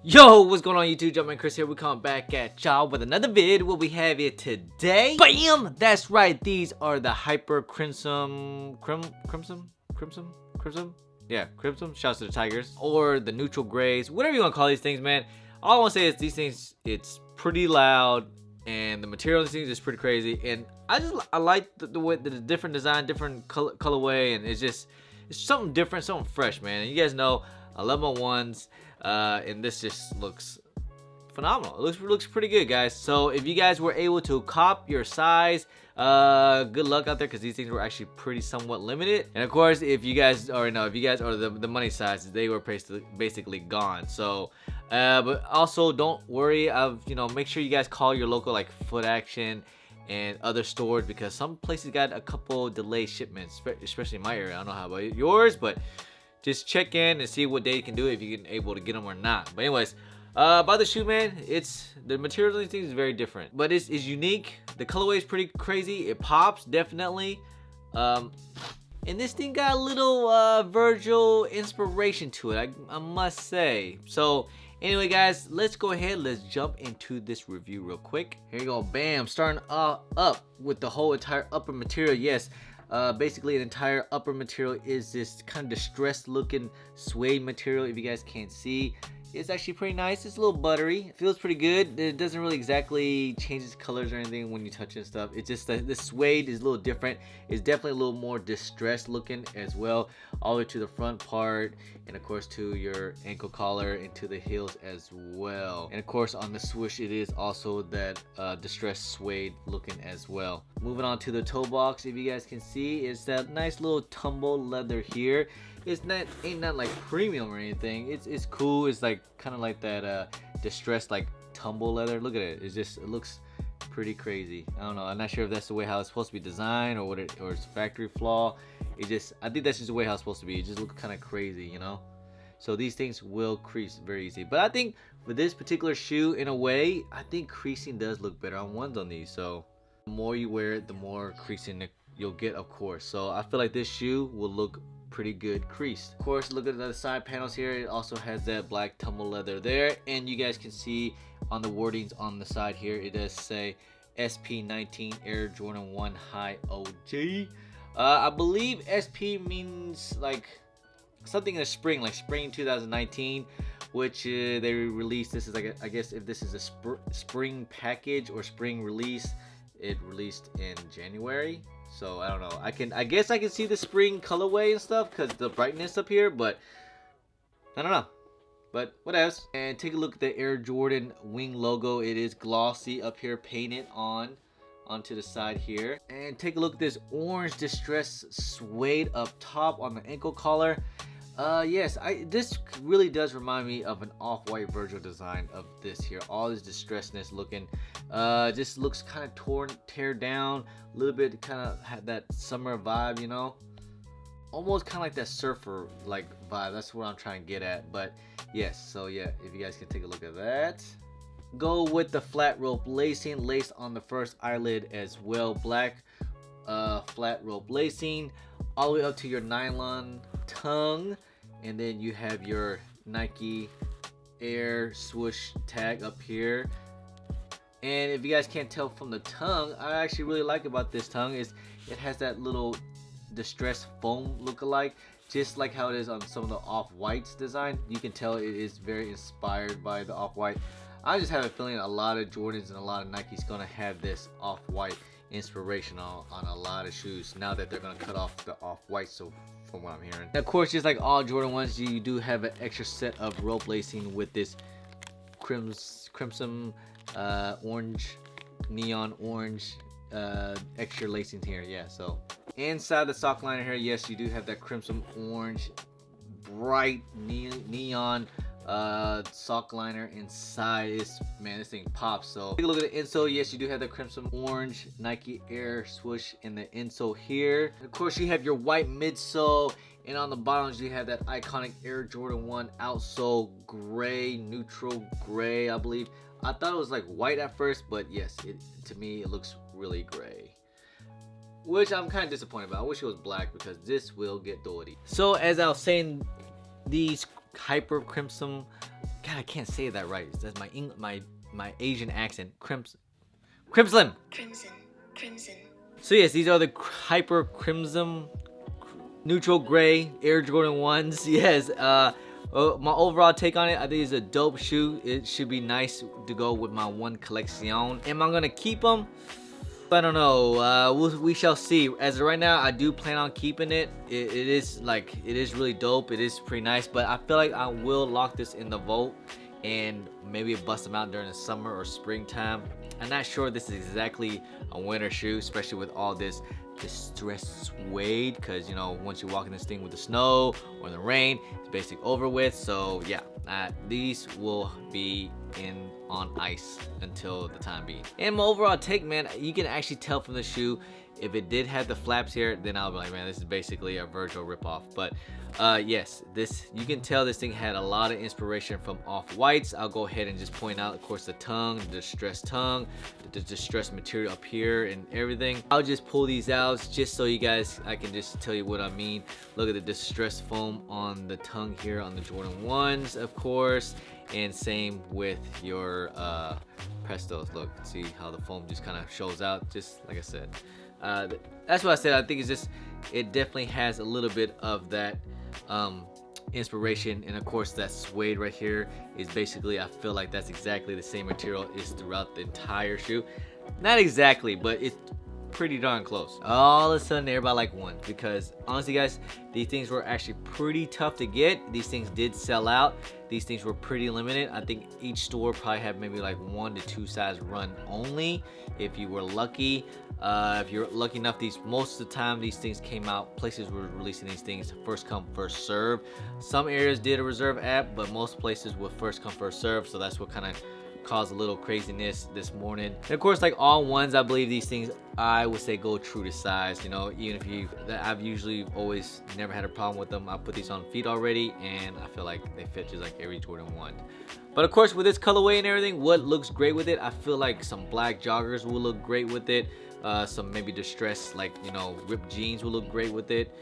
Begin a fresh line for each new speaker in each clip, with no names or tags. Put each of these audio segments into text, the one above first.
Yo, what's going on YouTube? Jumpman Chris here. We're coming back at y'all with another vid. What we have here today, bam! That's right, these are the Hyper Crimson. Yeah, Crimson. Shouts to the Tigers. Or the neutral grays, whatever you want to call these things, man. All I want to say is these things, it's pretty loud, and the material of these things is pretty crazy. And I like the way the different design, different colorway, and it's something different, something fresh, man. And you guys know I love my ones. And this just looks phenomenal. It looks pretty good, guys. So if you guys were able to cop your size, good luck out there, because these things were actually pretty somewhat limited. And of course, if you guys already know, if you guys are the money sizes, they were basically gone. So but also don't worry of, make sure you guys call your local like Foot Action and other stores, because some places got a couple delayed shipments, especially in my area. I don't know how about yours, but just check in and see what day you can do, if you can able to get them or not. But anyways, about the shoe, man, it's the material of these things is very different, but it's unique. The colorway is pretty crazy. It pops definitely. And this thing got a little Virgil inspiration to it, I must say. So anyway, guys, let's go ahead. Let's jump into this review real quick. Here you go. Bam. Starting up with the whole entire upper material. Yes. Basically the entire upper material is this kind of distressed looking suede material. If you guys can't see, it's actually pretty nice. It's a little buttery. It feels pretty good. It doesn't really exactly change its colors or anything when you touch it and stuff. It's just the suede is a little different. It's definitely a little more distressed looking as well, all the way to the front part, and of course to your ankle collar and to the heels as well. And of course on the swoosh, it is also that distressed suede looking as well. Moving on to the toe box, if you guys can see, it's that nice little tumble leather here. It's ain't not like premium or anything. It's cool. It's like kind of like that distressed like tumble leather. Look at it. It looks pretty crazy. I don't know. I'm not sure if that's the way how it's supposed to be designed, or or it's factory flaw. I think that's just the way how it's supposed to be. It just looks kind of crazy, So these things will crease very easy. But I think for this particular shoe, in a way, I think creasing does look better on ones on these. So the more you wear it, the more creasing you'll get, of course. So I feel like this shoe will look pretty good creased. Of course, look at the side panels here. It also has that black tumble leather there, and you guys can see on the wordings on the side here, it does say SP19 Air Jordan 1 High OG. I believe SP means like something in the spring, like spring 2019, which they released. This is like I guess if this is a spring package or spring release, it released in January. So I don't know. I guess I can see the spring colorway and stuff because the brightness up here, but I don't know. But what else? And take a look at the Air Jordan wing logo. It is glossy up here, painted onto the side here. And take a look at this orange distressed suede up top on the ankle collar. Yes, this really does remind me of an off-white Virgil design of this here. All this distressedness looking, just looks kind of tear down a little bit. Kind of had that summer vibe, almost kind of like that surfer like vibe. That's what I'm trying to get at. But yes, so yeah, if you guys can take a look at that. Go with the flat rope lacing, lace on the first eyelid as well. Black flat rope lacing all the way up to your nylon tongue. And then you have your Nike Air swoosh tag up here. And if you guys can't tell from the tongue, I actually really like about this tongue is it has that little distressed foam look-alike, just like how it is on some of the off-whites design. You can tell it is very inspired by the off-white. I just have a feeling a lot of Jordans and a lot of Nikes gonna have this off-white inspiration on a lot of shoes now that they're gonna cut off the off-white. So from what I'm hearing, and of course, just like all Jordan ones, you do have an extra set of rope lacing with this crimson orange, neon orange extra lacing here. Yeah, so inside the sock liner here, yes, you do have that crimson orange bright neon sock liner inside. Man, this thing pops. So take a look at the insole. Yes, you do have the crimson orange Nike Air swoosh in the insole here. And of course, you have your white midsole, and on the bottoms you have that iconic Air Jordan 1 outsole, gray, neutral gray, I believe. I thought it was like white at first, but yes, to me it looks really gray, which I'm kind of disappointed about. I wish it was black because this will get dirty. So as I was saying, these hyper crimson. God, I can't say that right. That's my Asian accent. Crimson. So yes, these are the hyper crimson neutral gray Air Jordan 1s. Yes, my overall take on it, I think it's a dope shoe. It should be nice to go with my one collection. Am I gonna keep them? I don't know. We shall see. As of right now, I do plan on keeping it. It is really dope. It is pretty nice, but I feel like I will lock this in the vault and maybe bust them out during the summer or springtime. I'm not sure this is exactly a winter shoe, especially with all this distressed suede, because you know, once you walk in this thing with the snow or the rain, it's basically over with. So yeah, these will be on ice until the time being. And my overall take, man, you can actually tell from the shoe. If it did have the flaps here, then I'll be like, man, this is basically a Virgil ripoff. But yes, you can tell this thing had a lot of inspiration from Off-Whites. I'll go ahead and just point out, of course, the distressed material up here and everything. I'll just pull these out just so you guys, I can just tell you what I mean. Look at the distressed foam on the tongue here on the Jordan 1s, of course. And same with your Prestos. Look, see how the foam just kind of shows out, just like I said. That's what I said. I think it's just, it definitely has a little bit of that inspiration. And of course, that suede right here is basically, I feel like that's exactly the same material is throughout the entire shoe. Not exactly, but it's pretty darn close. All of a sudden, everybody like one, because honestly, guys, these things were actually pretty tough to get. These things did sell out. These things were pretty limited. I think each store probably had maybe like 1 to 2 size run only, if you were lucky. If you're lucky enough, most of the time these things came out, places were releasing these things first come first serve. Some areas did a reserve app, but most places were first come first serve. So that's what kind of caused a little craziness this morning. And of course, like all ones, I believe these things, I would say, go true to size. You know, even if I've usually always never had a problem with them. I put these on feet already, and I feel like they fit just like every Jordan 1. But of course, with this colorway and everything, what looks great with it, I feel like some black joggers will look great with it. Some maybe distressed, like, you know, ripped jeans will look great with it.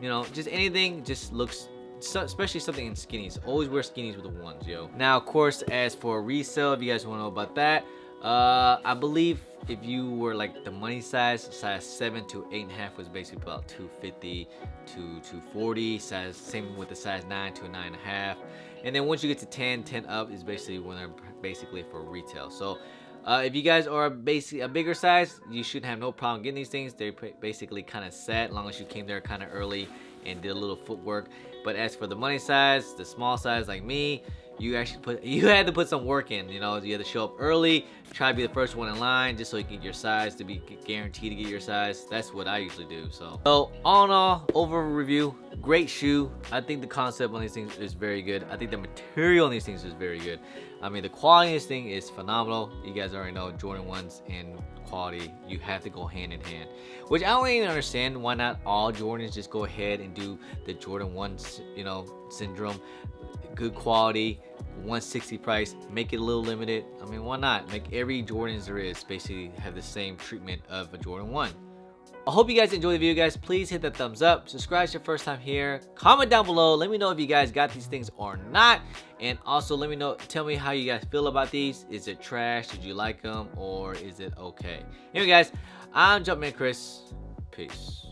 You know, just anything just looks, especially something in skinnies. Always wear skinnies with the ones, yo. Now, of course, as for resale, if you guys want to know about that, I believe if you were like the money size 7 to 8.5 was basically about $250 to $240. Same with the size 9 to 9.5. And then once you get to 10 up is basically when they're basically for retail. So if you guys are basically a bigger size, you should have no problem getting these things. They're basically kind of set, as long as you came there kind of early and did a little footwork. But as for the money size, the small size like me, you had to put some work in. You know, you had to show up early, try to be the first one in line, just so you can get your size, to be guaranteed to get your size. That's what I usually do. So all in all, over review, great shoe. I think the concept on these things is very good. I think the material on these things is very good. I mean, the quality of this thing is phenomenal. You guys already know Jordan 1s and quality, you have to go hand in hand. Which I don't even understand why not all Jordans just go ahead and do the Jordan 1s, you know, syndrome. Good quality, 160 price, make it a little limited. I mean, why not? Make every Jordans there is basically have the same treatment of a Jordan 1. I hope you guys enjoyed the video, guys. Please hit that thumbs up. Subscribe if it's your first time here. Comment down below. Let me know if you guys got these things or not. And also let me know, tell me how you guys feel about these. Is it trash? Did you like them? Or is it okay? Anyway, guys, I'm Jumpman Chris. Peace.